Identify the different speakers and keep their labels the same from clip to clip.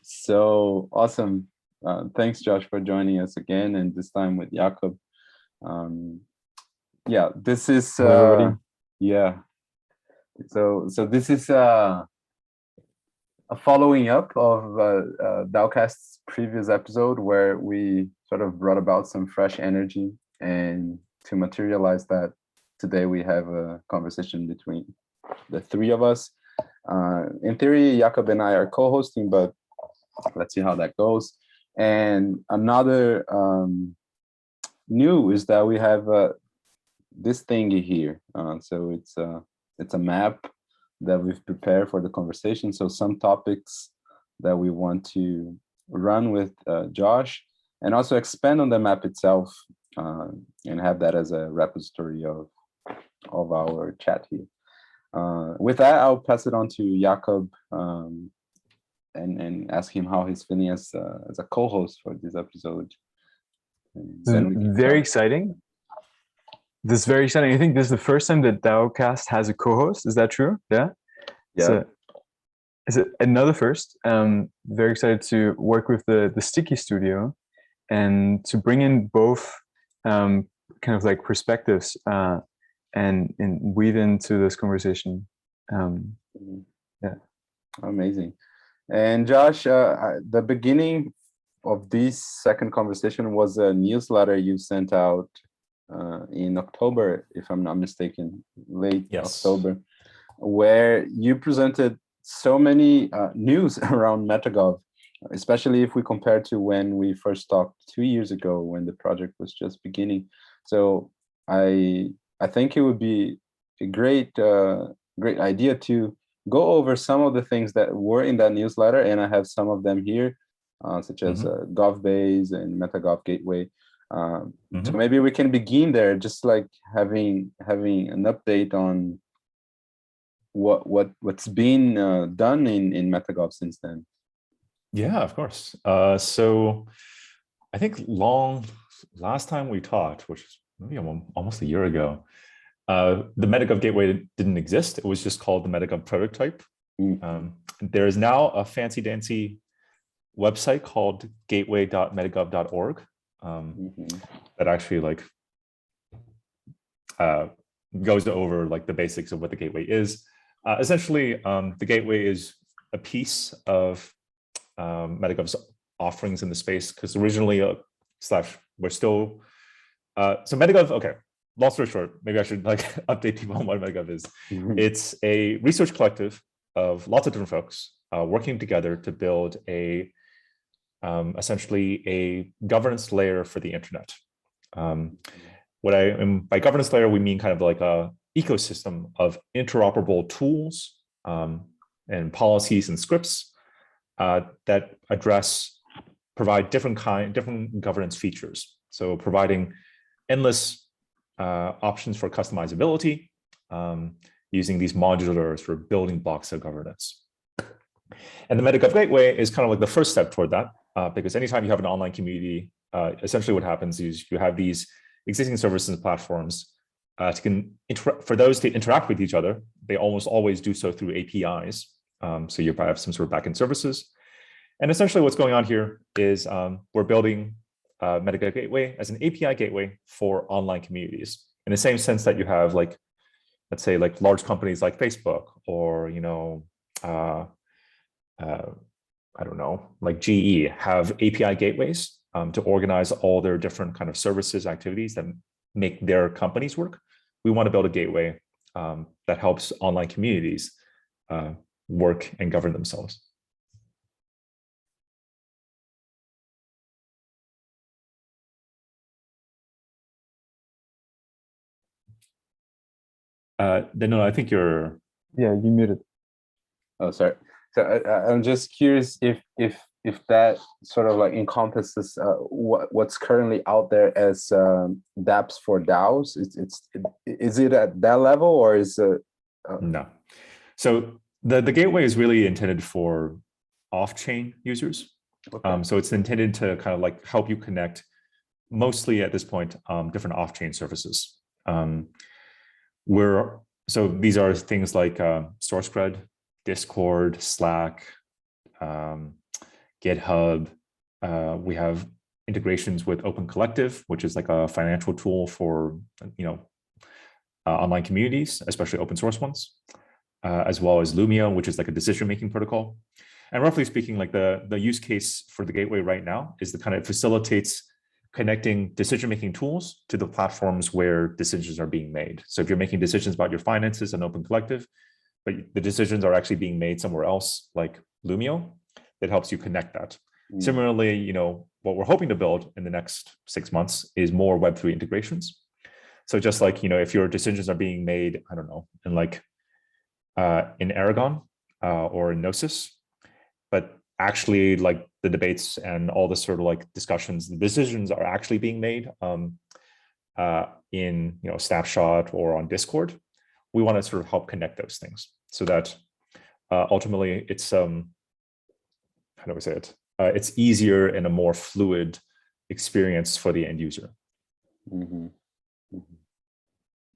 Speaker 1: So awesome. Thanks, Josh, for joining us again, and this time with Jakob. Yeah, this is
Speaker 2: Hello, everybody.
Speaker 1: yeah. So this is a following up of DAOcast's previous episode where we sort of brought about some fresh energy, and to materialize that, today we have a conversation between the three of us. In theory, Jakob and I are co-hosting, but let's see how that goes. And another new is that we have this thingy here. So it's a map that we've prepared for the conversation. So some topics that we want to run with Josh, and also expand on the map itself, and have that as a repository of our chat here. With that, I'll pass it on to Jakob, and ask him how he's feeling as a co-host for this episode.
Speaker 2: Very exciting. This is very exciting. I think this is the first time that DAOcast has a co-host. Is that true? Yeah.
Speaker 1: Yeah.
Speaker 2: So, is it another first? Very excited to work with the Sticky Studio and to bring in both kind of like perspectives and weave into this conversation. Yeah.
Speaker 1: Amazing. And Josh, the beginning of this second conversation was a newsletter you sent out in October, if I'm not mistaken, late October, where you presented so many news around MetaGov, especially if we compare to when we first talked 2 years ago when the project was just beginning. So I think it would be a great idea to go over some of the things that were in that newsletter, and I have some of them here, such as GovBase and MetaGov Gateway. So maybe we can begin there, just like having an update on what's been done in MetaGov since then.
Speaker 3: Yeah, of course. So I think last time we talked, which is maybe almost a year ago, the MetaGov Gateway didn't exist. It was just called the MetaGov Prototype. There is now a fancy dancy website called gateway.metagov.org that actually goes over the basics of what the gateway is. Essentially, the gateway is a piece of MetaGov's offerings in the space, because originally we're still so MetaGov. Okay, long story short, maybe I should update people on what MetaGov is. It's a research collective of lots of different folks working together to build essentially a governance layer for the internet. By governance layer, we mean kind of like a ecosystem of interoperable tools and policies and scripts that provide different governance features. So providing endless options for customizability using these modulars for building blocks of governance. And the MetaGov Gateway is kind of like the first step toward that, because anytime you have an online community, essentially what happens is you have these existing services and platforms for those to interact with each other. They almost always do so through APIs. So you probably have some sort of backend services. And essentially what's going on here is we're building MetaGov Gateway as an API gateway for online communities, in the same sense that you have let's say large companies like Facebook, or I don't know, like GE have API gateways to organize all their different kind of services, activities that make their companies work. We want to build a gateway that helps online communities work and govern themselves. No, I think you're.
Speaker 2: Yeah, you muted.
Speaker 1: Oh, sorry. So I'm just curious if that sort of encompasses what's currently out there as dApps for DAOs. Is it at that level, or is it?
Speaker 3: No. So the gateway is really intended for off-chain users. Okay. So it's intended to kind of help you connect, mostly at this point, different off-chain services. So these are things like SourceGrid, Discord, Slack, GitHub. We have integrations with Open Collective, which is like a financial tool for, online communities, especially open source ones, as well as Lumio, which is like a decision-making protocol. And roughly speaking, like the use case for the gateway right now is the kind of facilitates connecting decision-making tools to the platforms where decisions are being made. So if you're making decisions about your finances on Open Collective, but the decisions are actually being made somewhere else, like Lumio, that helps you connect that. Similarly, what we're hoping to build in the next 6 months is more Web3 integrations. So just like, if your decisions are being made, I don't know, in Aragon or in Gnosis, but actually like the debates and all the sort of like discussions, the decisions are actually being made in Snapshot or on Discord. We want to sort of help connect those things so that ultimately it's how do I say it? It's easier and a more fluid experience for the end user.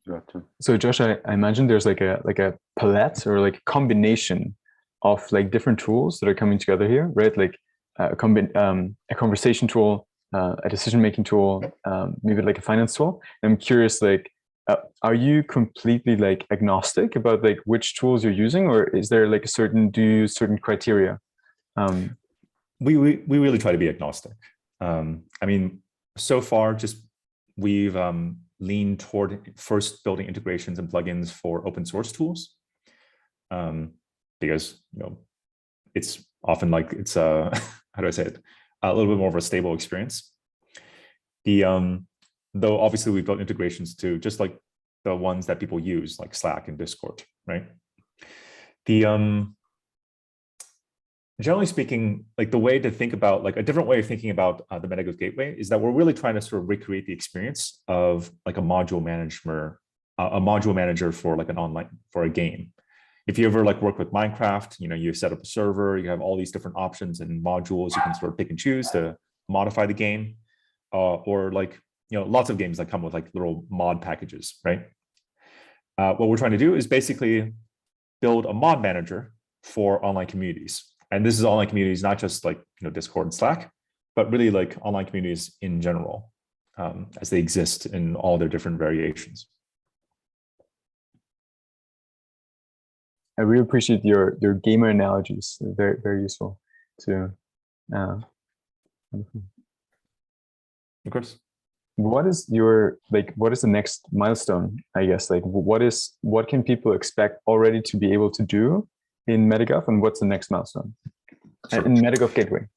Speaker 1: Gotcha.
Speaker 2: So Josh, I imagine there's like a palette or like a combination of like different tools that are coming together here, right? Like a conversation tool, a decision-making tool, maybe like a finance tool. I'm curious, like, are you completely like agnostic about like which tools you're using, or is there like do you use certain criteria?
Speaker 3: We really try to be agnostic. I mean, so far, we've leaned toward first building integrations and plugins for open source tools, because it's often like it's how do I say it? A little bit more of a stable experience. Though obviously we built integrations to just like the ones that people use, like Slack and Discord, right? Generally speaking, like the way to think about, like a different way of thinking about the MetaGov Gateway is that we're really trying to sort of recreate the experience of like a module manager for like for a game. If you ever like work with Minecraft, you set up a server, you have all these different options and modules you can sort of pick and choose to modify the game, or like, lots of games that come with like little mod packages, right? What we're trying to do is basically build a mod manager for online communities. And this is online communities, not just like Discord and Slack, but really like online communities in general, as they exist in all their different variations.
Speaker 2: I really appreciate your gamer analogies. They're very useful to.
Speaker 3: Of course.
Speaker 2: What is the next milestone? I guess like what can people expect already to be able to do in MetaGov, and what's the next milestone in MetaGov Gateway?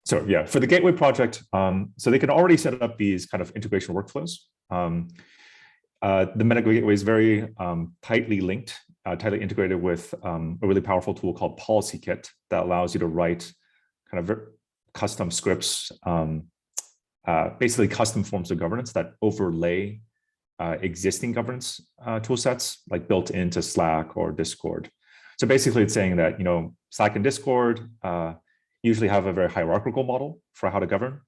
Speaker 3: So yeah, for the Gateway project, so they can already set up these kind of integration workflows. The MetaGov Gateway is very tightly linked, tightly integrated with a really powerful tool called Policy Kit that allows you to write kind of custom scripts, basically custom forms of governance that overlay existing governance tool sets, like built into Slack or Discord. So basically it's saying that, Slack and Discord usually have a very hierarchical model for how to govern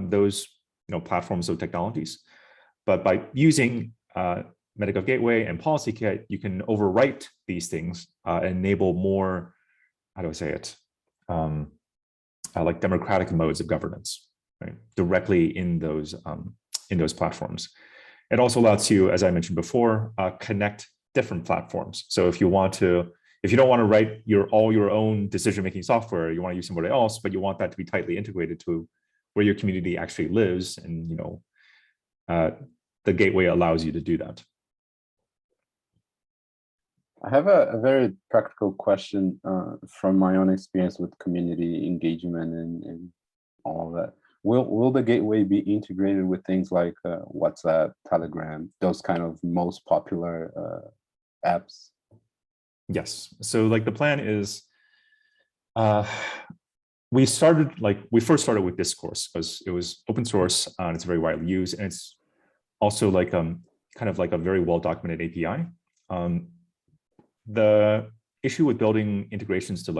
Speaker 3: those, platforms of technologies. But by using MetaGov Gateway and Policy Kit, you can overwrite these things and enable more, how do I say it, like democratic modes of governance, right? Directly in those platforms. It also allows you, as I mentioned before, connect different platforms. So if you don't want to write all your own decision-making software, you want to use somebody else, but you want that to be tightly integrated to where your community actually lives, and the gateway allows you to do that.
Speaker 1: I have a very practical question from my own experience with community engagement and all of that. Will the gateway be integrated with things like WhatsApp, Telegram, those kind of most popular apps?
Speaker 3: Yes. So like the plan is, we first started with Discourse because it was open source and it's very widely used, and it's also like kind of like a very well documented API. The issue with building integrations to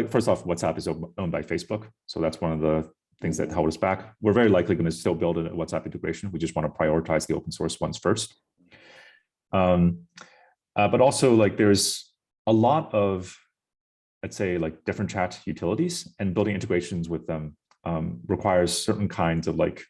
Speaker 3: first off, WhatsApp is owned by Facebook, so that's one of the things that held us back. We're very likely going to still build a WhatsApp integration. We just want to prioritize the open source ones first. But also, like, there's a lot of let's say like different chat utilities, and building integrations with them requires certain kinds of like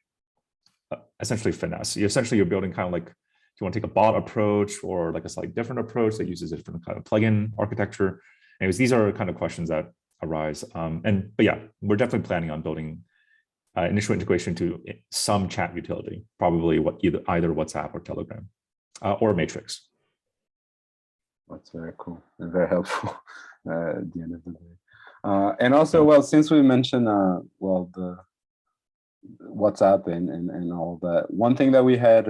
Speaker 3: essentially finesse. Essentially, you're building kind of like, if you want to take a bot approach or like a slightly different approach that uses a different kind of plugin architecture. Anyways, these are kind of questions that arise. But yeah, we're definitely planning on building initial integration to some chat utility, probably either WhatsApp or Telegram or Matrix.
Speaker 1: That's very cool and very helpful at the end of the day. And also, well, since we mentioned, well, the WhatsApp and all that, one thing that we had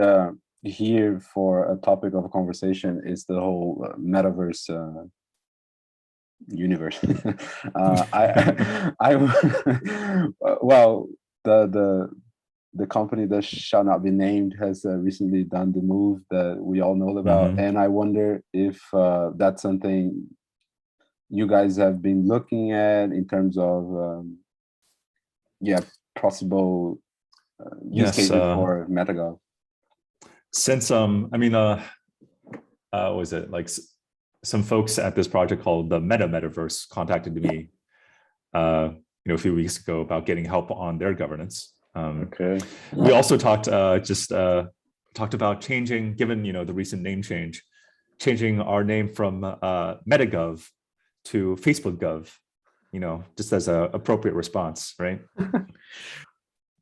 Speaker 1: here for a topic of conversation is the whole metaverse universe. Well, the company that shall not be named has recently done the move that we all know about, and I wonder if that's something you guys have been looking at in terms of possible use cases for MetaGov.
Speaker 3: Since I mean, what was it like? Some folks at this project called the Metaverse contacted me, a few weeks ago about getting help on their governance.
Speaker 1: Okay.
Speaker 3: We also talked about changing, given the recent name change, changing our name from MetaGov to Facebook Gov, just as an appropriate response, right?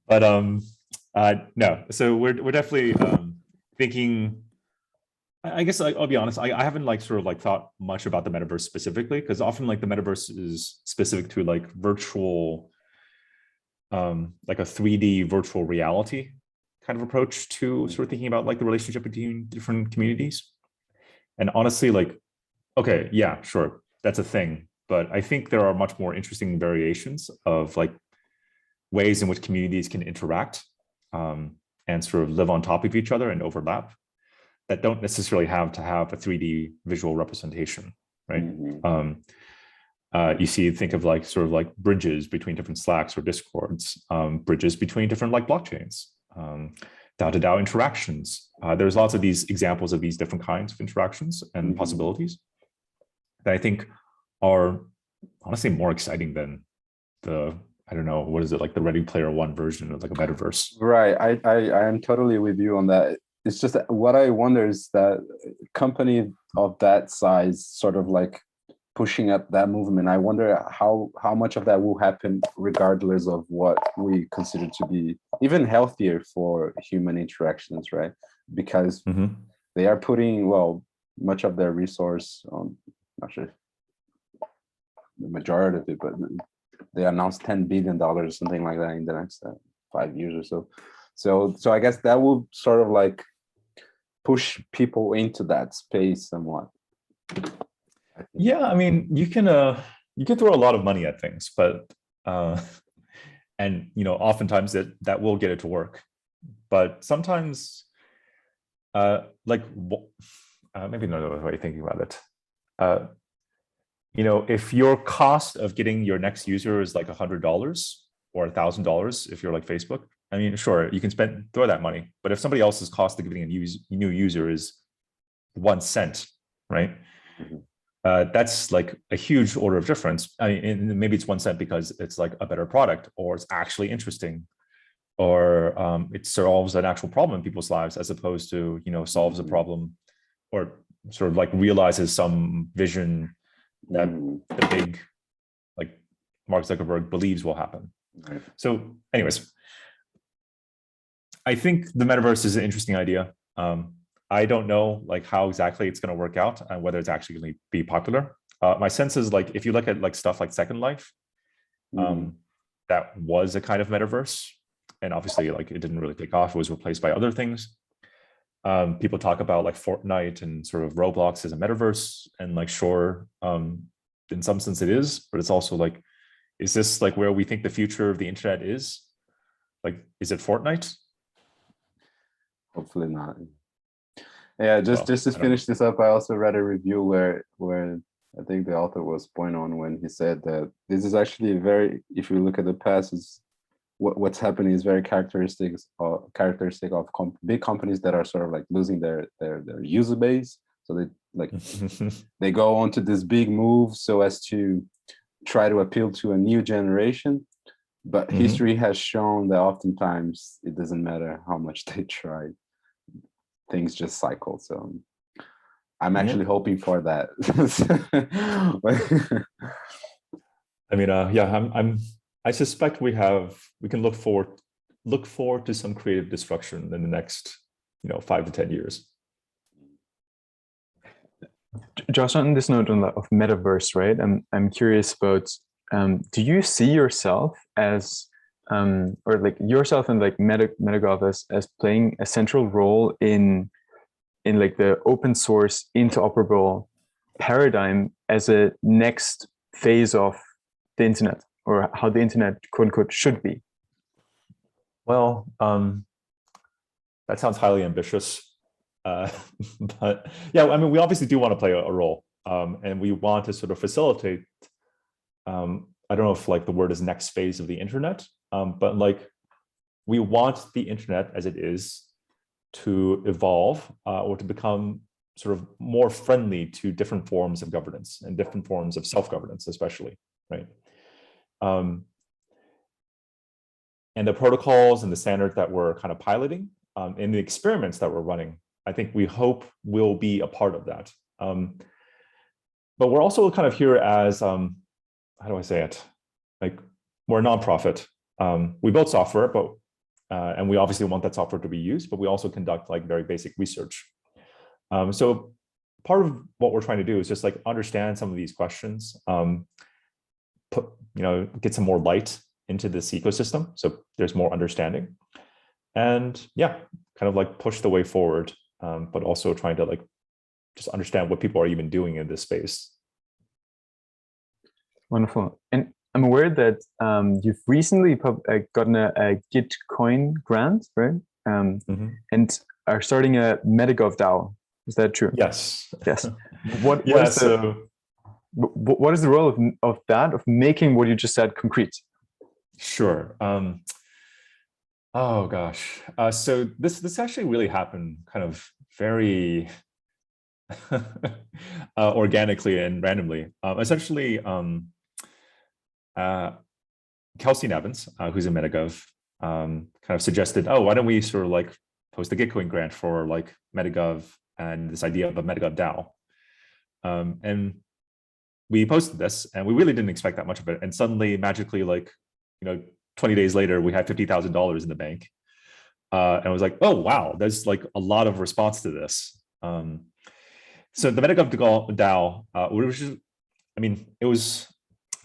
Speaker 3: But no. So we're definitely thinking. I guess I'll be honest. I haven't thought much about the metaverse specifically, because often like the metaverse is specific to like virtual, like a 3D virtual reality kind of approach to sort of thinking about like the relationship between different communities. And honestly, like, okay, yeah, sure, that's a thing. But I think there are much more interesting variations of like ways in which communities can interact and sort of live on top of each other and overlap, that don't necessarily have to have a 3D visual representation, right? Think of like sort of like bridges between different Slacks or Discords, bridges between different like blockchains, DAO-to-DAO interactions. There's lots of these examples of these different kinds of interactions and possibilities that I think are honestly more exciting than the, I don't know, what is it, like the Ready Player One version of like a metaverse.
Speaker 1: Right, I am totally with you on that. It's just that what I wonder is that company of that size sort of like pushing up that movement. I wonder how much of that will happen regardless of what we consider to be even healthier for human interactions, right? Because they are putting, well, much of their resource on, not sure the majority of it, but they announced $10 billion or something like that in the next 5 years or so. So I guess that will sort of like push people into that space somewhat.
Speaker 3: Yeah, I mean, you can throw a lot of money at things, but and oftentimes that will get it to work. But sometimes, maybe another way of thinking about it. If your cost of getting your next user is like $100 or $1,000, if you're like Facebook, I mean, sure, you can throw that money. But if somebody else's cost of getting a new user is 1 cent, right? That's like a huge order of difference. I mean, maybe it's 1 cent because it's like a better product, or it's actually interesting, or it solves an actual problem in people's lives, as opposed to solves a problem, or sort of like realizes some vision that the big, like Mark Zuckerberg believes will happen. Right. So, anyways, I think the metaverse is an interesting idea. I don't know like how exactly it's going to work out and whether it's actually going to be popular. My sense is like if you look at like stuff like Second Life, that was a kind of metaverse, and obviously like it didn't really take off. It was replaced by other things. People talk about like Fortnite and sort of Roblox as a metaverse, and like sure, in some sense it is, but it's also like, is this like where we think the future of the internet is? Like, is it Fortnite?
Speaker 1: Hopefully not. Yeah, just to finish this up, I also read a review where I think the author was point on when he said that this is actually very, if you look at the past, is what's happening is very characteristic of big companies that are sort of like losing their user base. So they like they go on to this big move so as to try to appeal to a new generation, but history has shown that oftentimes it doesn't matter how much they try, things just cycle. So I'm actually hoping for that.
Speaker 3: I mean, yeah, I suspect we can look forward to some creative destruction in the next, 5 to 10 years.
Speaker 2: Josh, on this note of metaverse, right? I'm curious about, do you see yourself as, or like yourself and like MetaGov as playing a central role in like the open source interoperable paradigm as a next phase of the internet, or how the internet, quote unquote, should be?
Speaker 3: Well, that sounds highly ambitious. But yeah, I mean, we obviously do want to play a role, and we want to sort of facilitate, I don't know if like the word is next phase of the internet, but like we want the internet as it is to evolve or to become sort of more friendly to different forms of governance and different forms of self-governance, especially, right? And the protocols and the standards that we're kind of piloting in the experiments that we're running, I think we hope will be a part of that. But we're also kind of here as, how do I say it? Like, we're a nonprofit. We build software, but and we obviously want that software to be used, but we also conduct like very basic research. So part of what we're trying to do is just like understand some of these questions, get some more light into this ecosystem, so there's more understanding, and yeah, kind of like push the way forward, but also trying to like just understand what people are even doing in this space.
Speaker 2: Wonderful. And I'm aware that you've recently gotten a Gitcoin grant, right? And are starting a MetaGov DAO. Is that true?
Speaker 3: Yes.
Speaker 2: Yes. What is the role of that, of making what you just said concrete?
Speaker 3: Sure. Oh gosh. So this actually really happened kind of very organically and randomly. Essentially, Kelsey Nevins, who's in MetaGov, kind of suggested, oh, why don't we sort of like post a Gitcoin grant for like MetaGov and this idea of a MetaGov DAO. And we posted this, and we really didn't expect that much of it. And suddenly, magically, like 20 days later, we had $50,000 in the bank. And I was like, oh, wow, there's like a lot of response to this. So the MetaGov DAO, it was,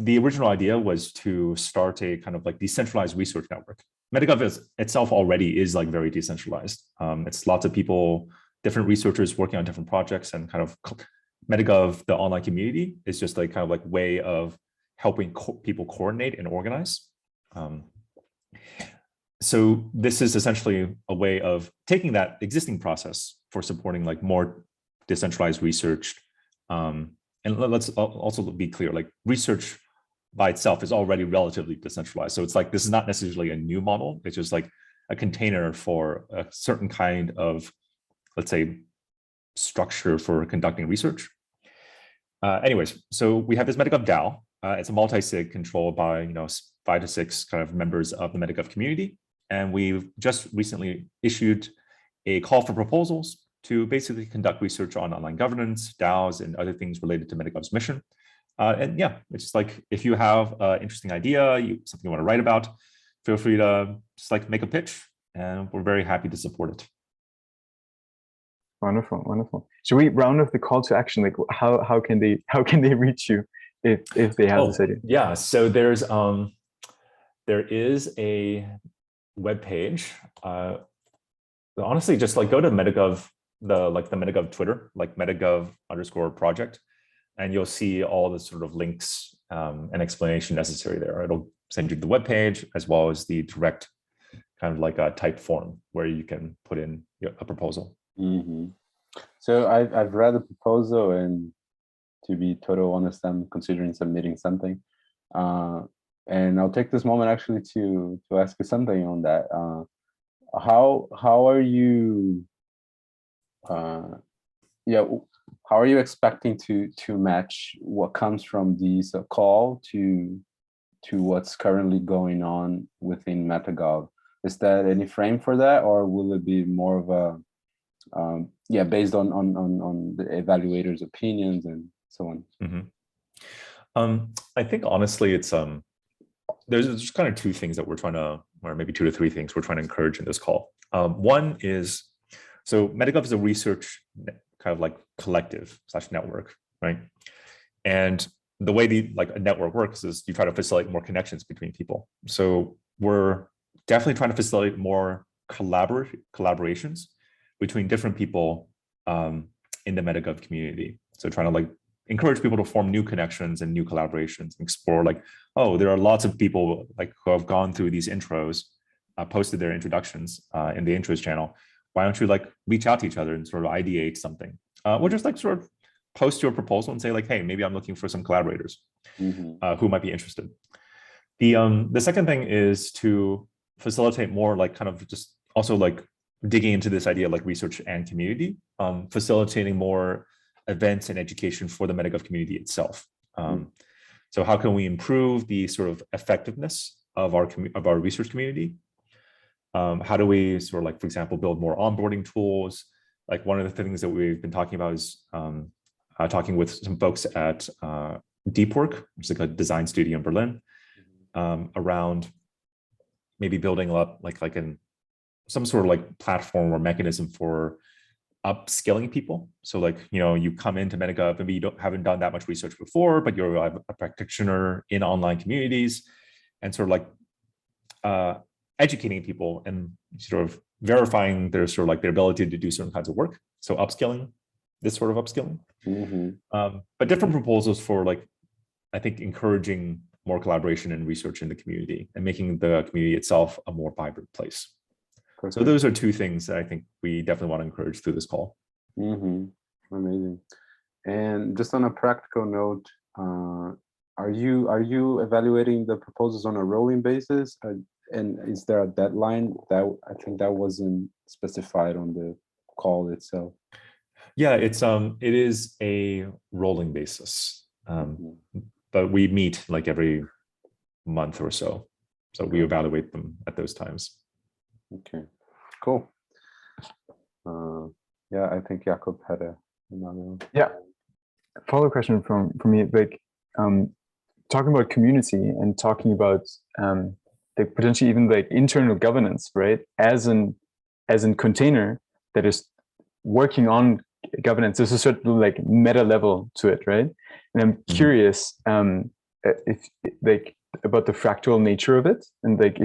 Speaker 3: the original idea was to start a kind of like decentralized research network. MetaGov itself already is like very decentralized. It's lots of people, different researchers working on different projects, and kind of MetaGov, the online community, is just like kind of like way of helping people coordinate and organize. So this is essentially a way of taking that existing process for supporting like more decentralized research. And let's also be clear, like research by itself is already relatively decentralized. So it's like, this is not necessarily a new model. It's just like a container for a certain kind of, let's say, structure for conducting research. Anyways, so we have this MetaGov DAO. It's a multi-sig controlled by 5 to 6 kind of members of the MetaGov community. And we've just recently issued a call for proposals to basically conduct research on online governance, DAOs, and other things related to MetaGov's mission. And yeah, it's just like, if you have an interesting idea, something you want to write about, feel free to just like make a pitch, and we're very happy to support it.
Speaker 2: Wonderful, wonderful. Should we round off the call to action? Like, how can they reach you if they have this idea?
Speaker 3: Yeah, so there is a web page. Honestly, just like go to MetaGov, the MetaGov Twitter, like MetaGov_project, and you'll see all the sort of links and explanation necessary there. It'll send you the web page as well as the direct kind of like a type form where you can put in a proposal.
Speaker 1: Mm-hmm. So I've read the proposal, and to be totally honest, I'm considering submitting something. And I'll take this moment actually to ask you something on that. How are you? how are you expecting to match what comes from these call to what's currently going on within MetaGov? Is there any frame for that, or will it be more of a yeah, based on the evaluators' opinions and so on?
Speaker 3: Mm-hmm. I think honestly, it's there's just kind of two things that we're trying to, or maybe 2 to 3 things we're trying to encourage in this call. One is, so MetaGov is a research kind of like collective / network, right? And the way a network works is you try to facilitate more connections between people. So we're definitely trying to facilitate more collaborations between different people in the MetaGov community. So trying to like encourage people to form new connections and new collaborations, and explore like, oh, there are lots of people like who have gone through these intros, posted their introductions in the intros channel. Why don't you like reach out to each other and sort of ideate something? Or just like sort of post your proposal and say like, hey, maybe I'm looking for some collaborators who might be interested. The second thing is to facilitate more like kind of just also like digging into this idea of like research and community, facilitating more events and education for the MetaGov community itself. So how can we improve the sort of effectiveness of our research community? How do we sort of like, for example, build more onboarding tools? Like one of the things that we've been talking about is talking with some folks at Deepwork, which is like a design studio in Berlin, around maybe building up some sort of like platform or mechanism for upskilling people. So like, you know, you come into MetaGov, maybe you haven't done that much research before, but you're a practitioner in online communities, and sort of like educating people and sort of verifying their sort of like their ability to do certain kinds of work. So upskilling, this sort of upskilling. But different proposals for like, I think, encouraging more collaboration and research in the community and making the community itself a more vibrant place. Perfect. So those are 2 things that I think we definitely want to encourage through this call.
Speaker 1: Amazing. And just on a practical note, are you evaluating the proposals on a rolling basis? And is there a deadline? That I think that wasn't specified on the call itself.
Speaker 3: Yeah, it is a rolling basis, but we meet like every month or so. So we evaluate them at those times.
Speaker 1: Okay, cool. Yeah, I think Jakob had another one.
Speaker 2: Yeah, follow-up question from me, like talking about community and talking about like potentially even like internal governance, right? As in container that is working on governance, there's a certain like meta level to it, right? And I'm curious if like about the fractal nature of it, and like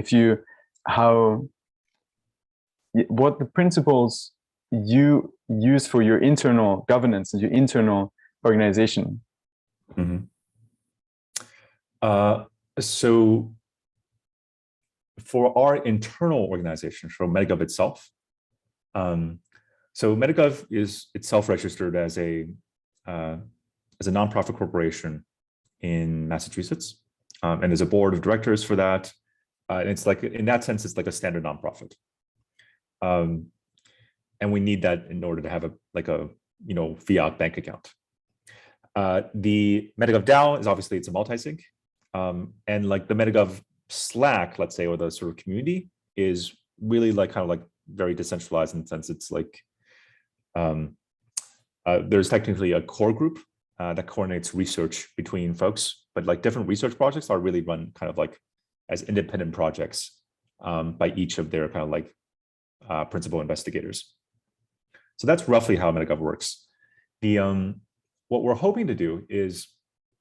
Speaker 2: what the principles you use for your internal governance and your internal organization.
Speaker 3: So for our internal organization, for MetaGov itself, so MetaGov is itself registered as a nonprofit corporation in Massachusetts, and there's a board of directors for that. And it's like, in that sense, it's like a standard nonprofit. And we need that in order to have a fiat bank account. The MetaGov DAO is obviously, it's a multi-sig, and like the MetaGov Slack, let's say, or the sort of community is really like kind of like very decentralized in the sense it's like there's technically a core group that coordinates research between folks, but like different research projects are really run kind of like as independent projects by each of their kind of like principal investigators. So that's roughly how MetaGov works. What we're hoping to do is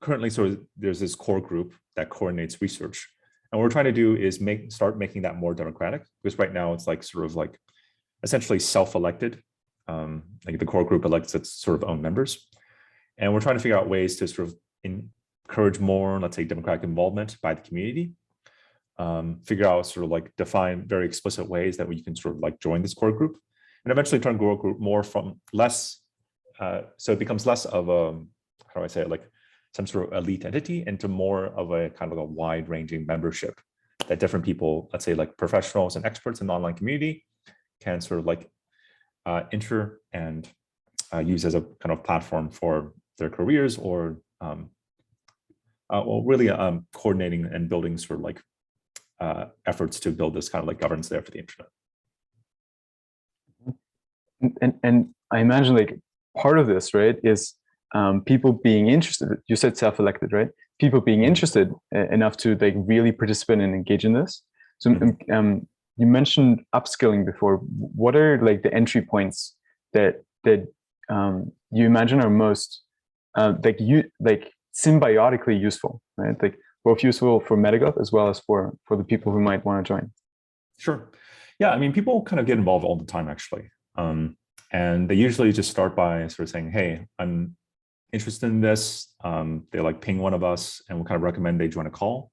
Speaker 3: currently there's this core group that coordinates research. And what we're trying to do is start making that more democratic, because right now it's like sort of like essentially self-elected. Like the core group elects its sort of own members. And we're trying to figure out ways to sort of encourage more, let's say, democratic involvement by the community. Figure out sort of like define very explicit ways that we can sort of like join this core group, and eventually turn core group more from less, so it becomes less of a, how do I say it, like some sort of elite entity into more of a kind of a wide-ranging membership that different people, let's say like professionals and experts in the online community, can sort of like enter and use as a kind of platform for their careers, or well, really coordinating and building sort of like efforts to build this kind of like governance there for the internet.
Speaker 2: And I imagine like part of this, right, is people being interested. You said self-elected, right? People being interested enough to like really participate and engage in this. So you mentioned upskilling before. What are like the entry points that you imagine are most like symbiotically useful, right? Like both useful for MetaGov as well as for the people who might want to join.
Speaker 3: Sure. Yeah, I mean, people kind of get involved all the time, actually. And they usually just start by sort of saying, hey, I'm interested in this. They like ping one of us and we'll kind of recommend they join a call.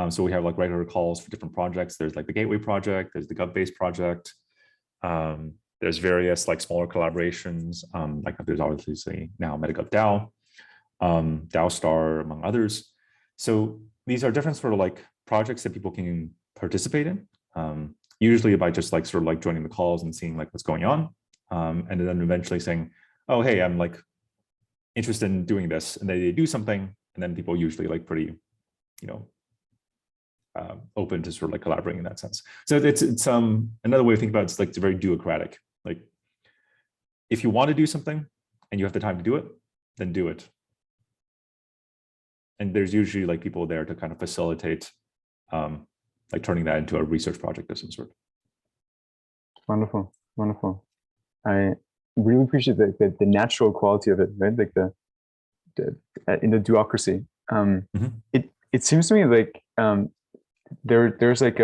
Speaker 3: So we have like regular calls for different projects. There's like the Gateway project, there's the GovBase project. There's various like smaller collaborations. Like there's obviously now MetaGov DAO, DAO Star, among others. So these are different sort of like projects that people can participate in, usually by just like sort of like joining the calls and seeing like what's going on. And then eventually saying, oh, hey, I'm like interested in doing this. And they do something. And then people usually like pretty, you know, open to sort of like collaborating in that sense. So it's another way of thinking about it's like it's very duocratic. Like if you want to do something and you have the time to do it, then do it. And there's usually like people there to kind of facilitate like turning that into a research project of some sort.
Speaker 2: Wonderful, wonderful. I really appreciate the natural quality of it, right? Like the in the duocracy. It seems to me like there's like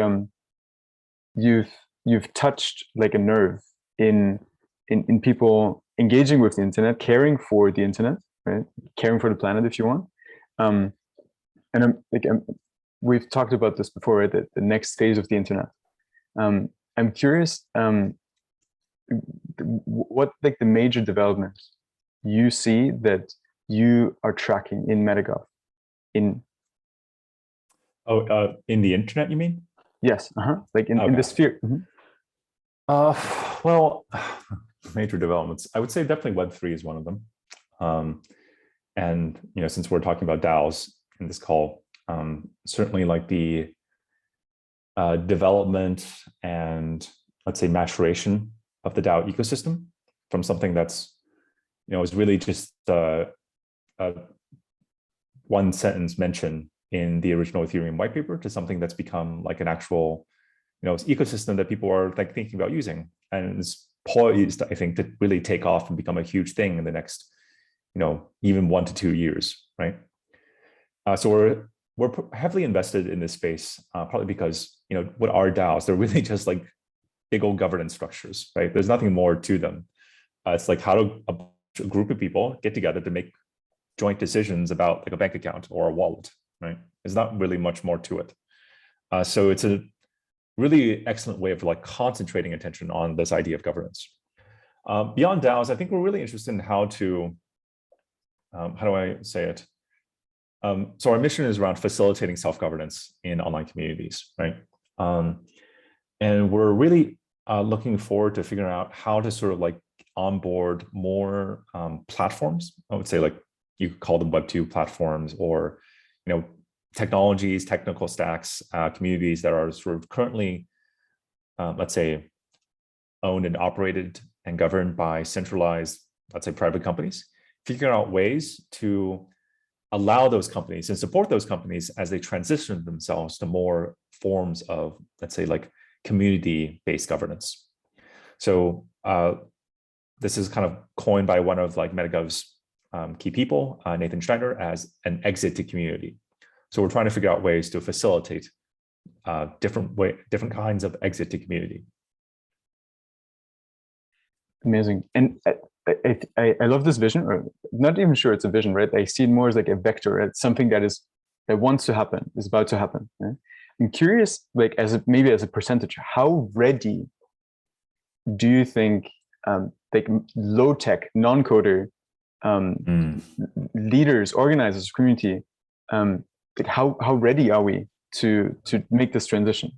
Speaker 2: you've touched like a nerve in people engaging with the internet, caring for the internet, right? Caring for the planet, if you want. And we've talked about this before, right? The next phase of the internet. I'm curious, what like the major developments you see that you are tracking in MetaGov? In
Speaker 3: the internet, you mean?
Speaker 2: Yes, like in the sphere.
Speaker 3: Well, major developments. I would say definitely Web3 is one of them. And you know, since we're talking about DAOs in this call, certainly like the development and let's say maturation of the DAO ecosystem from something that's, you know, is really just one sentence mention in the original Ethereum white paper to something that's become like an actual, you know, ecosystem that people are like thinking about using, and it's poised, I think, to really take off and become a huge thing in the next, you know, even 1 to 2 years, right? So we're heavily invested in this space, partly because, you know, what are DAOs? They're really just like big old governance structures, right? There's nothing more to them. It's like how do a group of people get together to make joint decisions about like a bank account or a wallet, right? There's not really much more to it. So it's a really excellent way of like concentrating attention on this idea of governance. Beyond DAOs, I think we're really interested in how to, how do I say it? So our mission is around facilitating self-governance in online communities, right? And we're really looking forward to figuring out how to sort of like onboard more platforms. I would say like you could call them Web2 platforms, or, you know, technologies, technical stacks, communities that are sort of currently, let's say, owned and operated and governed by centralized, let's say, private companies. Figure out ways to allow those companies and support those companies as they transition themselves to more forms of, let's say, like community-based governance. So this is kind of coined by one of like MetaGov's key people, Nathan Schneider, as an exit to community. So we're trying to figure out ways to facilitate different kinds of exit to community.
Speaker 2: Amazing. And I love this vision, or not even sure it's a vision, right? I see it more as like a vector. It's something that wants to happen, is about to happen. Right? I'm curious, like maybe as a percentage, how ready do you think like low tech, non-coder leaders, organizers, community, like how ready are we to make this transition?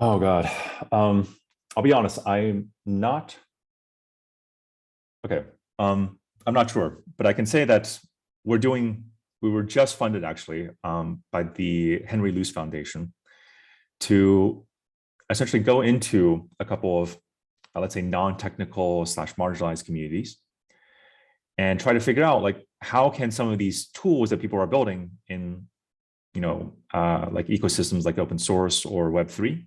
Speaker 3: Oh God, I'll be honest, I'm not Okay. I'm not sure, but I can say that we were just funded actually by the Henry Luce Foundation to essentially go into a couple of, let's say, non-technical / marginalized communities and try to figure out like how can some of these tools that people are building in, like ecosystems like open source or Web3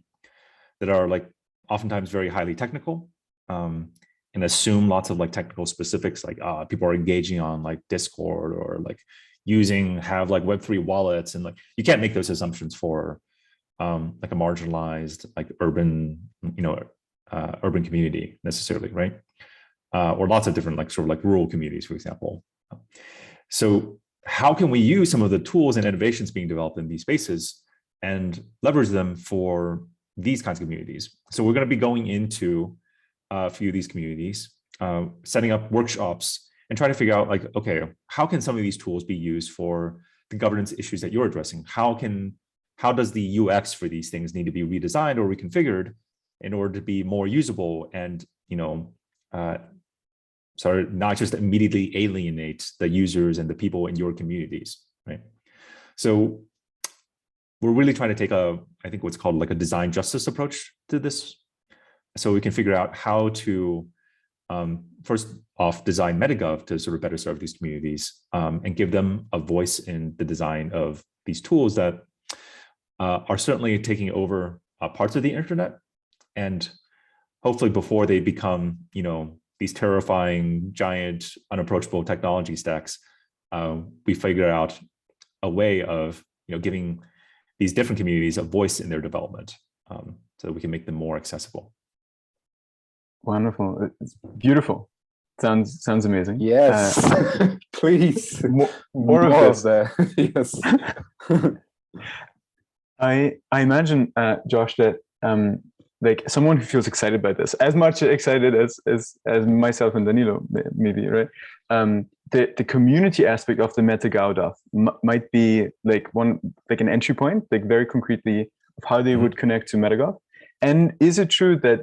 Speaker 3: that are like oftentimes very highly technical and assume lots of like technical specifics, like people are engaging on like Discord or like have like Web3 wallets, and like you can't make those assumptions for like a marginalized like urban urban community necessarily, right? Or lots of different like sort of like rural communities, for example. So how can we use some of the tools and innovations being developed in these spaces and leverage them for these kinds of communities? So we're going to be going into a few of these communities, setting up workshops and trying to figure out like, okay, how can some of these tools be used for the governance issues that you're addressing? How does the UX for these things need to be redesigned or reconfigured in order to be more usable and, not just immediately alienate the users and the people in your communities, right? So we're really trying to take I think what's called like a design justice approach to this. So we can figure out how to, first off, design MetaGov to sort of better serve these communities and give them a voice in the design of these tools that are certainly taking over parts of the internet. And hopefully before they become, these terrifying, giant, unapproachable technology stacks, we figure out a way of, giving these different communities a voice in their development so that we can make them more accessible.
Speaker 2: Wonderful. It's beautiful. Sounds amazing.
Speaker 1: Yes, please.
Speaker 2: More of
Speaker 1: that. Yes.
Speaker 2: I imagine, Josh, that like someone who feels excited by this, as much excited as myself and Danilo, maybe, right? The community aspect of the MetaGov DAO might be like an entry point, like very concretely of how they would connect to MetaGov. And is it true that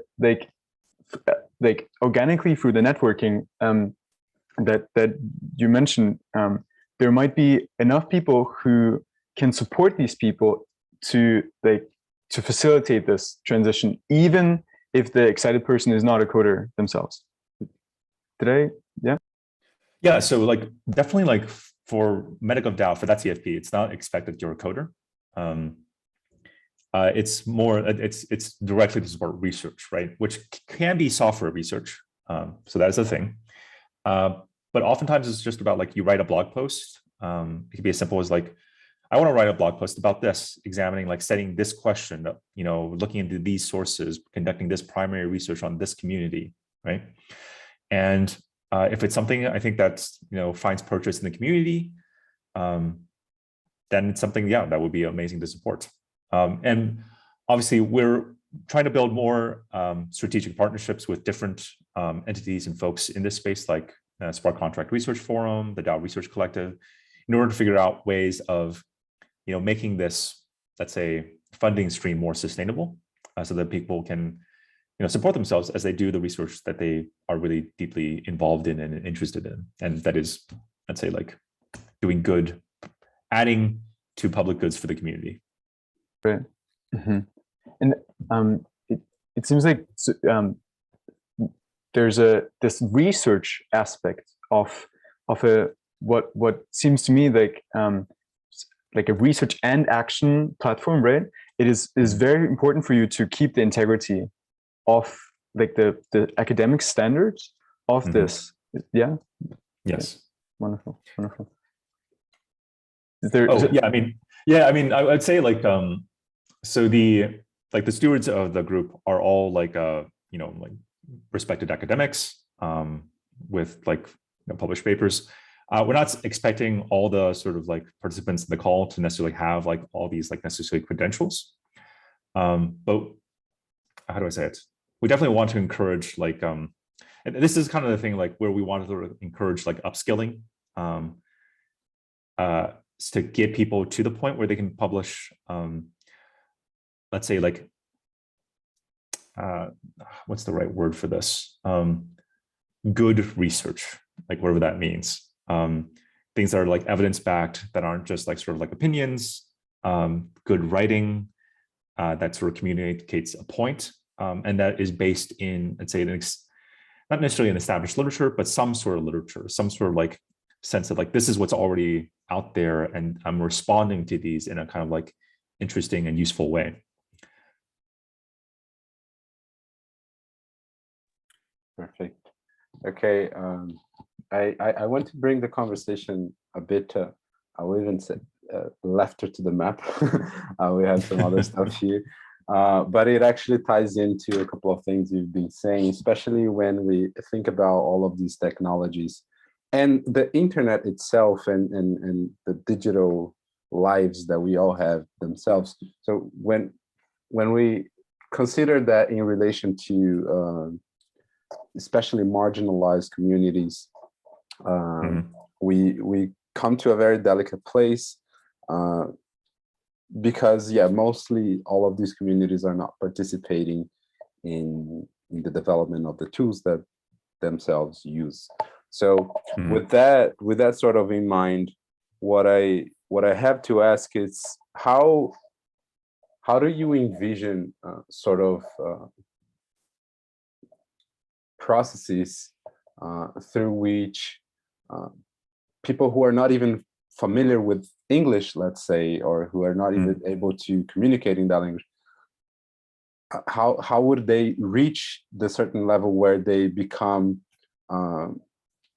Speaker 2: like organically through the networking that you mentioned, there might be enough people who can support these people to facilitate this transition, even if the excited person is not a coder themselves?
Speaker 3: Yeah, so like definitely like for MetaGov DAO, for that CFP, it's not expected you're a coder. It's more, it's directly to support research, right? Which can be software research. So that's the thing. But oftentimes it's just about like you write a blog post. It could be as simple as like, I want to write a blog post about this, examining, like setting this question, looking into these sources, conducting this primary research on this community, right? And if it's something I think that's, finds purchase in the community, then it's something, that would be amazing to support. And obviously we're trying to build more strategic partnerships with different entities and folks in this space, like Spark Contract Research Forum, the DAO Research Collective, in order to figure out ways of, making this, let's say, funding stream more sustainable, so that people can, support themselves as they do the research that they are really deeply involved in and interested in, and that is, let's say, like doing good, adding to public goods for the community.
Speaker 2: Right. And it seems like there's this research aspect of what seems to me like a research and action platform, right? It is very important for you to keep the integrity of like the academic standards of this. Yeah.
Speaker 3: Yes.
Speaker 2: Wonderful.
Speaker 3: I would say like so the stewards of the group are all like like respected academics with like published papers. We're not expecting all the sort of like participants in the call to necessarily have like all these like necessarily credentials, but how do I say it? We definitely want to encourage like and this is kind of the thing like where we wanted to encourage like upskilling to get people to the point where they can publish let's say like what's the right word for this, good research, like whatever that means. Things that are like evidence-backed, that aren't just like sort of like opinions, good writing that sort of communicates a point, and that is based in, let's say, not necessarily an established literature, but some sort of literature, some sort of like sense of like, this is what's already out there, and I'm responding to these in a kind of like interesting and useful way.
Speaker 1: Perfect. Okay, I want to bring the conversation a bit. I will even say lefter to the map. We have some other stuff here, but it actually ties into a couple of things you've been saying, especially when we think about all of these technologies and the internet itself, and the digital lives that we all have themselves. So when we consider that in relation to especially marginalized communities, we come to a very delicate place, because mostly all of these communities are not participating in the development of the tools that themselves use. So with that sort of in mind, what I have to ask is, how do you envision sort of processes through which people who are not even familiar with English, let's say, or who are not even able to communicate in that language, how would they reach the certain level where they become,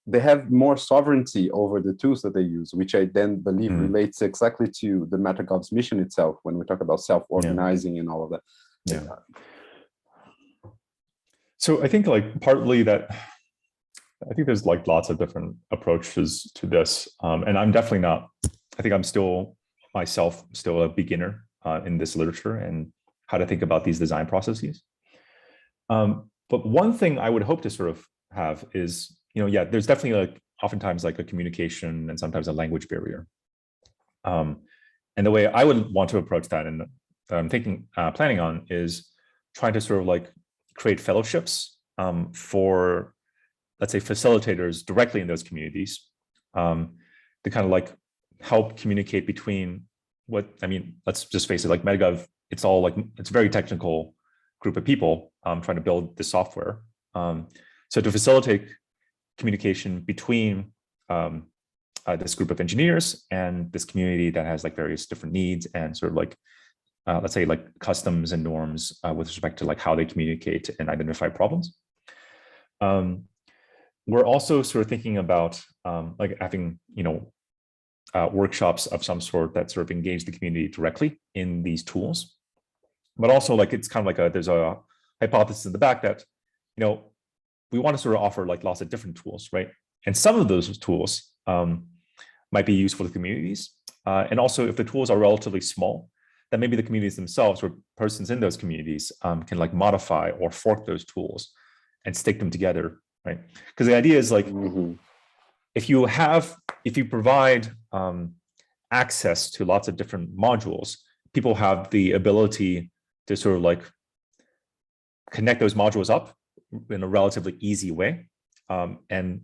Speaker 1: they have more sovereignty over the tools that they use, which I then believe relates exactly to the MetaGov's mission itself, when we talk about self-organizing and all of that.
Speaker 3: Yeah. So I think like partly that, I think there's like lots of different approaches to this. And I'm definitely not, I think I'm still myself still a beginner in this literature and how to think about these design processes. But one thing I would hope to sort of have is, there's definitely like oftentimes like a communication and sometimes a language barrier. And the way I would want to approach that, and that I'm planning on, is trying to sort of like create fellowships for, let's say, facilitators directly in those communities, to kind of like help communicate between let's just face it, like MetaGov, it's all like, it's a very technical group of people trying to build the software. So to facilitate communication between this group of engineers and this community that has like various different needs and sort of like, let's say, like customs and norms with respect to like how they communicate and identify problems. We're also sort of thinking about like having, workshops of some sort that sort of engage the community directly in these tools. But also like, it's kind of like there's a hypothesis in the back that, we want to sort of offer like lots of different tools, right? And some of those tools might be useful to communities. And also if the tools are relatively small, then maybe the communities themselves or persons in those communities can like modify or fork those tools and stick them together, right? Because the idea is like, if you provide access to lots of different modules, people have the ability to sort of like connect those modules up in a relatively easy way, and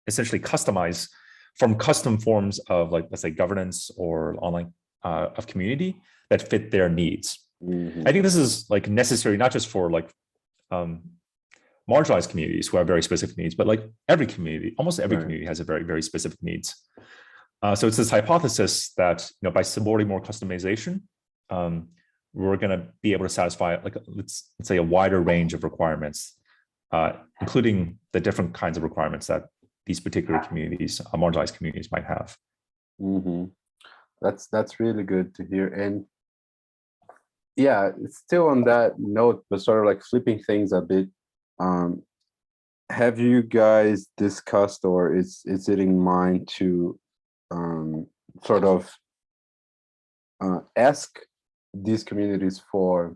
Speaker 3: essentially customize from custom forms of like, let's say, governance or online of community that fit their needs. I think this is like necessary, not just for like marginalized communities who have very specific needs, but like every community, almost every community has a very, very specific needs. So it's this hypothesis that, by supporting more customization, we're going to be able to satisfy like, let's say, a wider range of requirements, including the different kinds of requirements that these particular communities, marginalized communities, might have.
Speaker 1: That's really good to hear. And yeah, it's still on that note, but sort of like flipping things a bit. Have you guys discussed, or is it in mind to sort of ask these communities for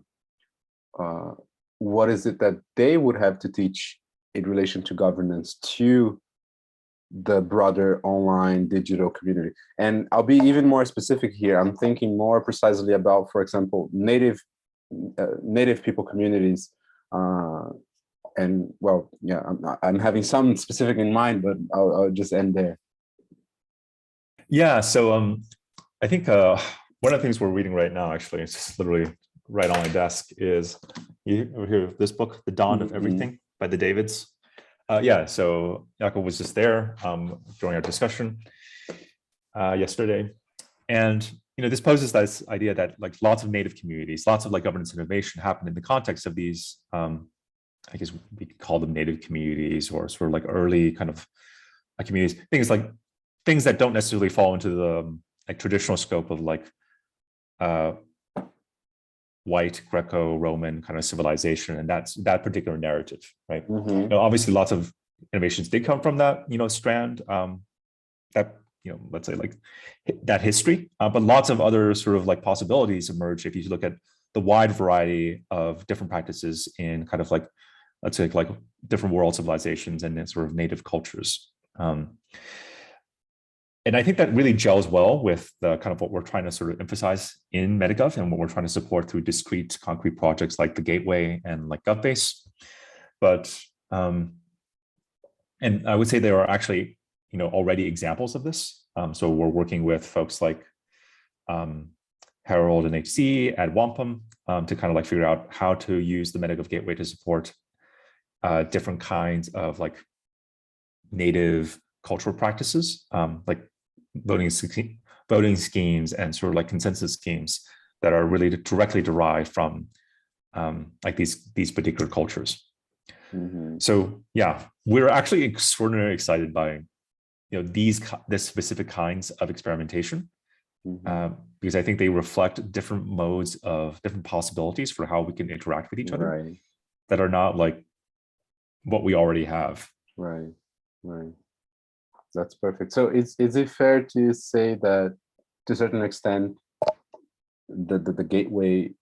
Speaker 1: what is it that they would have to teach in relation to governance to the broader online digital community? And I'll be even more specific here. I'm thinking more precisely about, for example, native people communities, And well, yeah, I'm having some specific in mind, but I'll just end there.
Speaker 3: Yeah, so I think one of the things we're reading right now, actually, it's just literally right on my desk, is over here, this book, The Dawn of Everything by the Davids. Yeah, so Jakob was just there during our discussion yesterday. And this poses this idea that like lots of native communities, lots of like governance innovation happen in the context of these, I guess we could call them native communities, or sort of like early kind of communities, things that don't necessarily fall into the like traditional scope of like white Greco-Roman kind of civilization, and that's that particular narrative, right? Obviously lots of innovations did come from that strand, that let's say like that history, but lots of other sort of like possibilities emerge if you look at the wide variety of different practices in kind of like, let's say like different world civilizations and sort of native cultures. And I think that really gels well with the kind of what we're trying to sort of emphasize in MetaGov and what we're trying to support through discrete concrete projects like the Gateway and like GovBase. But and I would say there are actually already examples of this. So we're working with folks like Harold and HC at Wampum to kind of like figure out how to use the MetaGov Gateway to support different kinds of like native cultural practices, like voting schemes and sort of like consensus schemes that are really directly derived from like these particular cultures. So yeah, we're actually extraordinarily excited by this specific kinds of experimentation, because I think they reflect different modes of different possibilities for how we can interact with each other that are not like what we already have.
Speaker 1: Right. That's perfect. So is it fair to say that to a certain extent the Gateway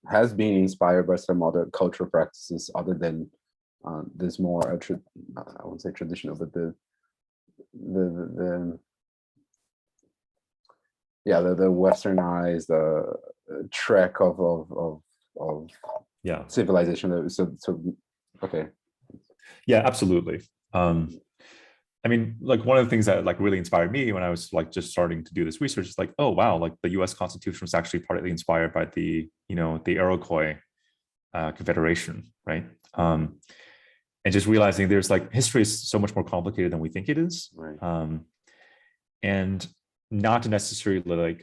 Speaker 1: has been inspired by some other cultural practices other than this more I wouldn't say traditional, but the westernized track of civilization? So okay.
Speaker 3: Yeah, absolutely. I mean, like one of the things that like really inspired me when I was like just starting to do this research is like, oh wow, like the U.S. Constitution was actually partly inspired by the the Iroquois Confederation, right? And just realizing there's like history is so much more complicated than we think it is, and not to necessarily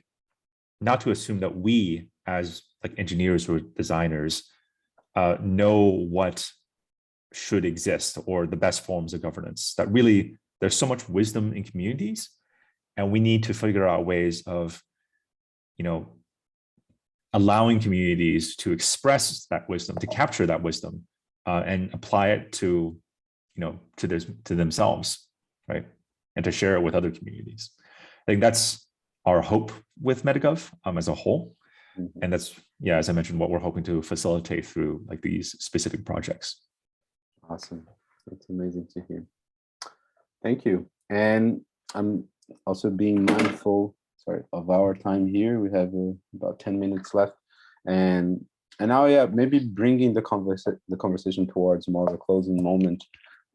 Speaker 3: not to assume that we as like engineers or designers know what should exist or the best forms of governance. That really there's so much wisdom in communities, and we need to figure out ways of allowing communities to express that wisdom, to capture that wisdom, and apply it to to themselves, right, and to share it with other communities. I think that's our hope with MetaGov as a whole, and that's as I mentioned, what we're hoping to facilitate through like these specific projects.
Speaker 1: Awesome. That's amazing to hear. Thank you. And I'm also being mindful, of our time here. We have about 10 minutes left. And now, maybe bringing the conversation towards more of a closing moment.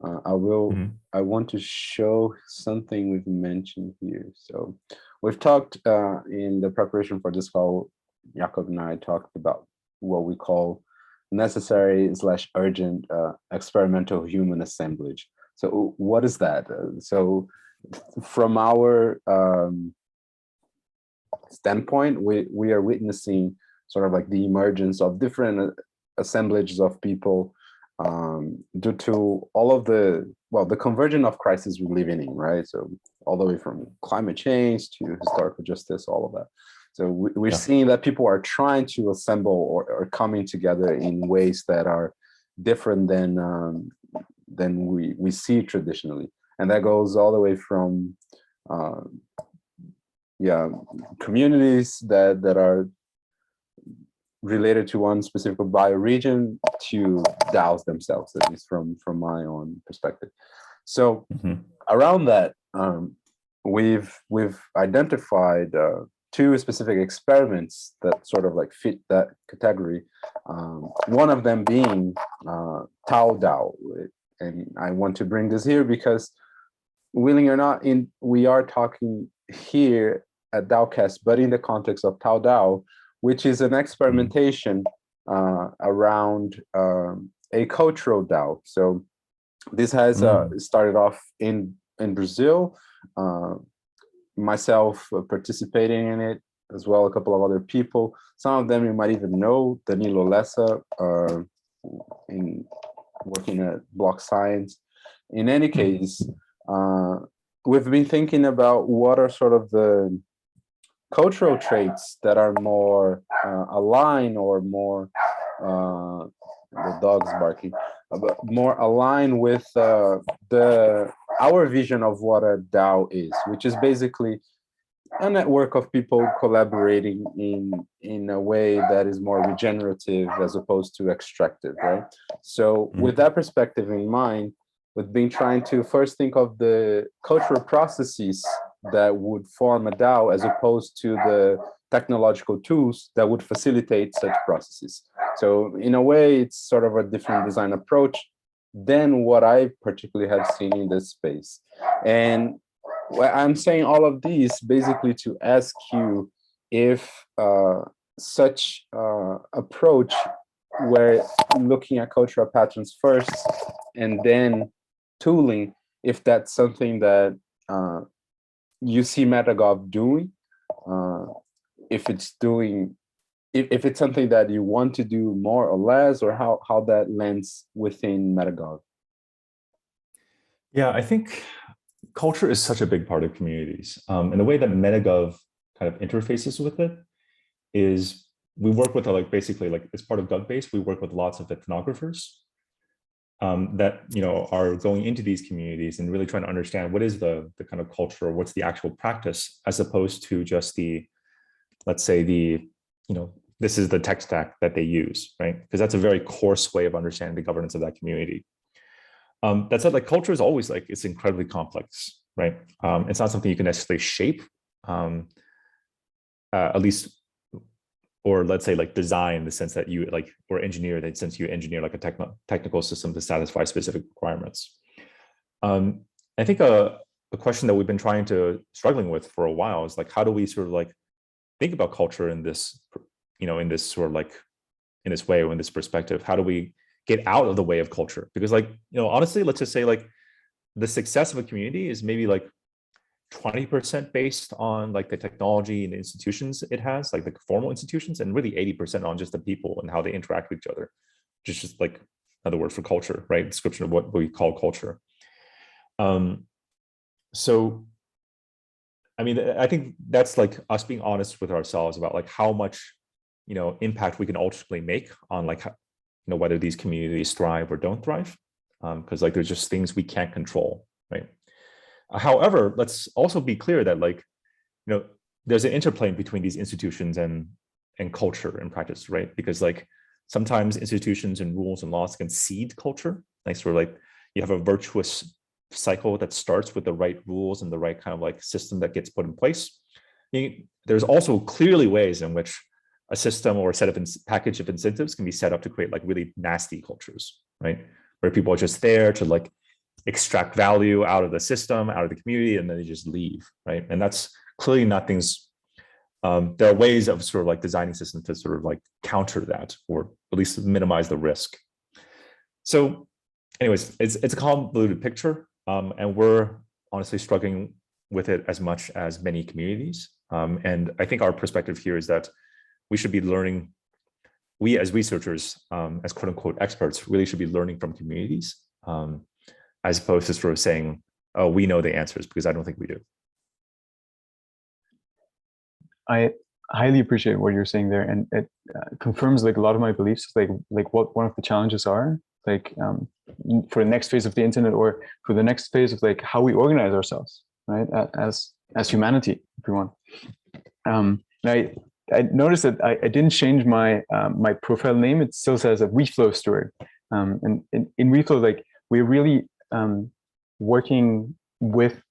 Speaker 1: I want to show something we've mentioned here. So we've talked in the preparation for this call, Jakob and I talked about what we call necessary/urgent experimental human assemblage. So what is that? So from our standpoint, we are witnessing sort of like the emergence of different assemblages of people due to all of the convergence of crises we're living in, right? So all the way from climate change to historical justice, all of that. So we're seeing that people are trying to assemble or coming together in ways that are different than we see traditionally. And that goes all the way from communities that are related to one specific bioregion to DAOs themselves, at least from my own perspective. So around that, we've identified two specific experiments that sort of like fit that category. One of them being Tao DAO. And I want to bring this here because, willing or not, we are talking here at DAOcast, but in the context of Tao DAO, which is an experimentation around a cultural DAO. So this has started off in Brazil, myself participating in it, as well a couple of other people. Some of them you might even know, Danilo Lessa, in working at Block Science. In any case, we've been thinking about what are sort of the cultural traits that are more aligned, or more, the dog's barking, but more aligned with our vision of what a DAO is, which is basically a network of people collaborating in a way that is more regenerative as opposed to extractive, right? So with that perspective in mind, we've been trying to first think of the cultural processes that would form a DAO as opposed to the technological tools that would facilitate such processes. So in a way, it's sort of a different design approach than what I particularly have seen in this space. And I'm saying all of these basically to ask you if such approach, where looking at cultural patterns first and then tooling, if that's something that you see MetaGov doing, if it's something that you want to do more or less, or how that lands within MetaGov.
Speaker 3: Yeah, I think culture is such a big part of communities. And the way that MetaGov kind of interfaces with it is we work with basically as part of GovBase, we work with lots of ethnographers that are going into these communities and really trying to understand what is the kind of culture, or what's the actual practice, as opposed to just let's say this is the tech stack that they use, right? Because that's a very coarse way of understanding the governance of that community. That said, culture is always it's incredibly complex, right? It's not something you can necessarily shape, at least, or let's say design in the sense that you or engineer, that since you engineer a technical system to satisfy specific requirements. I think a question that we've been struggling with for a while is how do we sort of think about culture in this, in this sort of in this way, or in this perspective? How do we get out of the way of culture? Because honestly, let's just say the success of a community is maybe 20% based on the technology and the institutions it has, the formal institutions, and really 80% on just the people and how they interact with each other. Just another word for culture, right? Description of what we call culture. So, I mean, I think that's us being honest with ourselves about how much, impact we can ultimately make on whether these communities thrive or don't thrive, because there's just things we can't control, right? However, let's also be clear that there's an interplay between these institutions and culture and practice, right? Because sometimes institutions and rules and laws can seed culture, sort of you have a virtuous cycle that starts with the right rules and the right kind of system that gets put in place. There's also clearly ways in which a system or a set of package of incentives can be set up to create really nasty cultures, right? Where people are just there to extract value out of the system, out of the community, and then they just leave, right? And that's clearly not things. There are ways of sort of designing systems to sort of counter that, or at least minimize the risk. So anyways, it's a convoluted picture, and we're honestly struggling with it as much as many communities. And I think our perspective here is that we should be learning, we as researchers, as quote unquote experts, really should be learning from communities, as opposed to sort of saying, oh, we know the answers, because I don't think we do.
Speaker 2: I highly appreciate what you're saying there, and it confirms a lot of my beliefs, what one of the challenges are, for the next phase of the internet, or for the next phase of how we organize ourselves, right, as humanity, if we want. I noticed that I didn't change my my profile name. It still says a WeFlow steward, and in WeFlow, we're really working with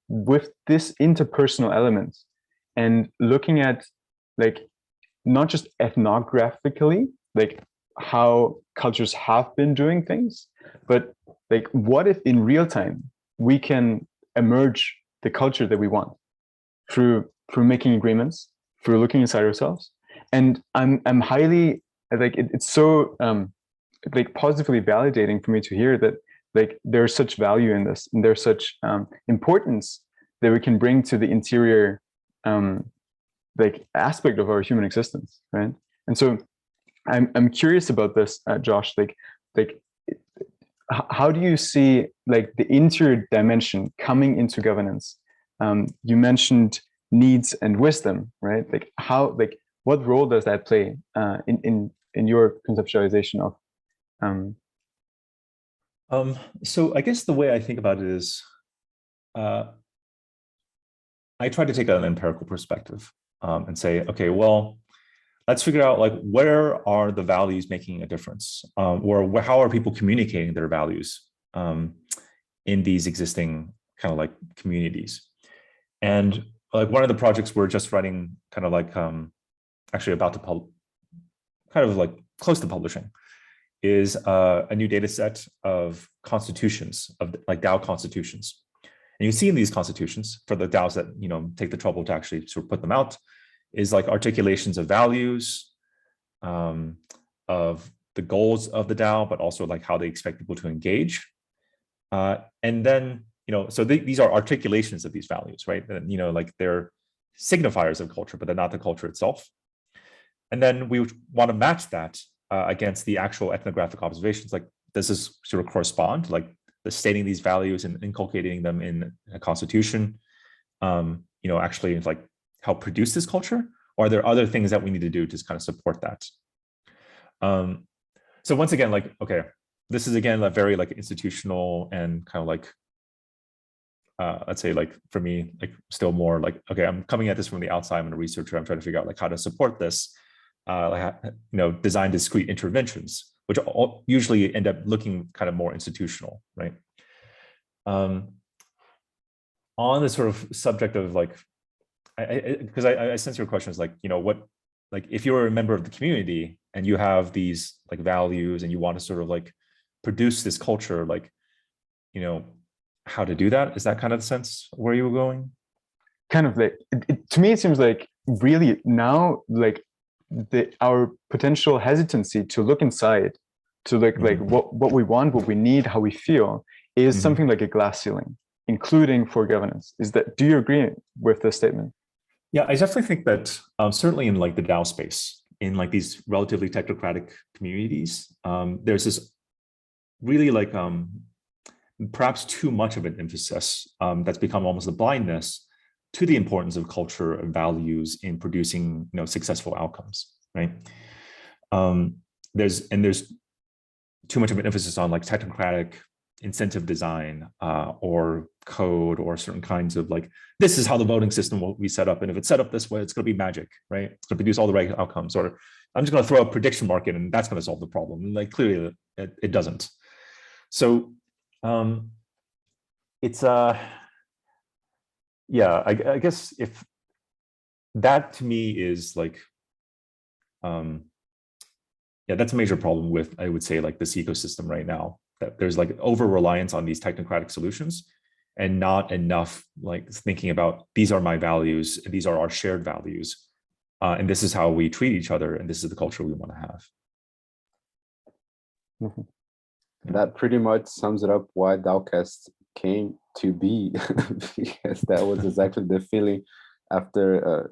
Speaker 2: this interpersonal element and looking at like not just ethnographically, like how cultures have been doing things, but like what if in real time we can emerge the culture that we want through making agreements, through looking inside ourselves. And I'm highly like it's so like positively validating for me to hear that like there's such value in this, and there's such importance that we can bring to the interior like aspect of our human existence, right? And so I'm curious about this, Josh. Like how do you see like the interior dimension coming into governance? You mentioned needs and wisdom, right? Like how, like what role does that play in your conceptualization of?
Speaker 3: So I guess the way I think about it is, I try to take an empirical perspective and say, okay, well, let's figure out like where are the values making a difference, or how are people communicating their values in these existing kind of like communities. And like one of the projects we're just running, kind of like actually about to kind of like close to publishing, is a new data set of constitutions, of like DAO constitutions. And you see in these constitutions, for the DAOs that take the trouble to actually sort of put them out, is like articulations of values, of the goals of the DAO, but also like how they expect people to engage. And then, so these are articulations of these values, right? And, like they're signifiers of culture, but they're not the culture itself. And then we want to match that against the actual ethnographic observations. Like, does this sort of correspond, like the stating these values and inculcating them in a constitution, actually like help produce this culture? Or are there other things that we need to do to kind of support that? So once again, like, okay, this is again a very like institutional and kind of like, let's say like for me, like still more like, okay, I'm coming at this from the outside. I'm a researcher. I'm trying to figure out like how to support this, design discrete interventions, which usually end up looking kind of more institutional, right? On the sort of subject of like, because I sense your question is like, what, like if you're a member of the community and you have these like values and you want to sort of like produce this culture, like, how to do that? Is that kind of the sense where you were going?
Speaker 2: Kind of like, to me, it seems like really now, like our potential hesitancy to look inside, to like what we want, what we need, how we feel, is something like a glass ceiling, including for governance. Do you agree with this statement?
Speaker 3: Yeah, I definitely think that certainly in like the DAO space, in like these relatively technocratic communities, there's this really like perhaps too much of an emphasis that's become almost a blindness to the importance of culture and values in producing successful outcomes, right? There's too much of an emphasis on like technocratic incentive design or code or certain kinds of like, this is how the voting system will be set up, and if it's set up this way, it's going to be magic, right? It's going to produce all the right outcomes. Or I'm just going to throw a prediction market and that's going to solve the problem. And like clearly it doesn't. So it's yeah, I guess if that to me is like yeah, that's a major problem with, I would say, like this ecosystem right now, that there's like over reliance on these technocratic solutions and not enough like thinking about, these are my values and these are our shared values, and this is how we treat each other, and this is the culture we want to have.
Speaker 1: That pretty much sums it up why DAOcast came to be, because that was exactly the feeling after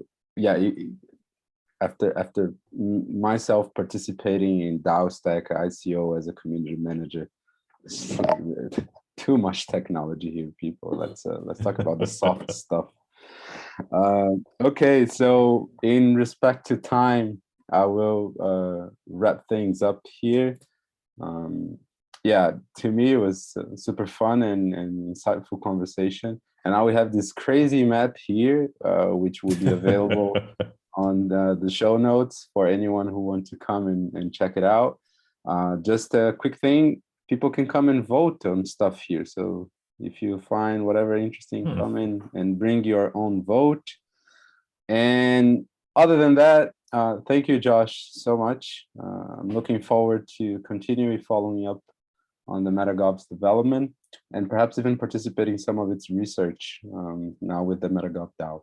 Speaker 1: after myself participating in DAO Stack ICO as a community manager. Too much technology here, people. Let's talk about the soft stuff. Okay, so in respect to time, I will wrap things up here. Yeah, to me it was super fun and insightful conversation. And now we have this crazy map here, which will be available on the show notes for anyone who wants to come and check it out. Just a quick thing, people can come and vote on stuff here. So if you find whatever interesting, come in and bring your own vote. And other than that, thank you, Josh, so much. I'm looking forward to continuing following up on the MetaGov's development and perhaps even participating in some of its research now with the MetaGov DAO.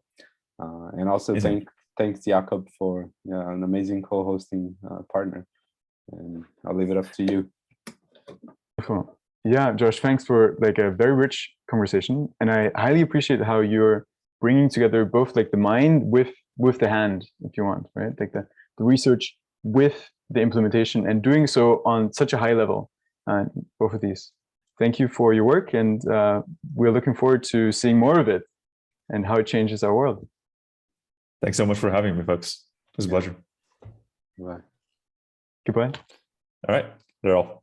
Speaker 1: And also thanks Jakob for an amazing co-hosting partner. And I'll leave it up to you.
Speaker 2: Wonderful. Yeah, Josh, thanks for like a very rich conversation. And I highly appreciate how you're bringing together both like the mind with the hand, if you want, right? Like the research with the implementation and doing so on such a high level, both of these. Thank you for your work. And we're looking forward to seeing more of it and how it changes our world.
Speaker 3: Thanks so much for having me, folks. It was a pleasure.
Speaker 1: Bye.
Speaker 2: Goodbye.
Speaker 3: All right. They're all.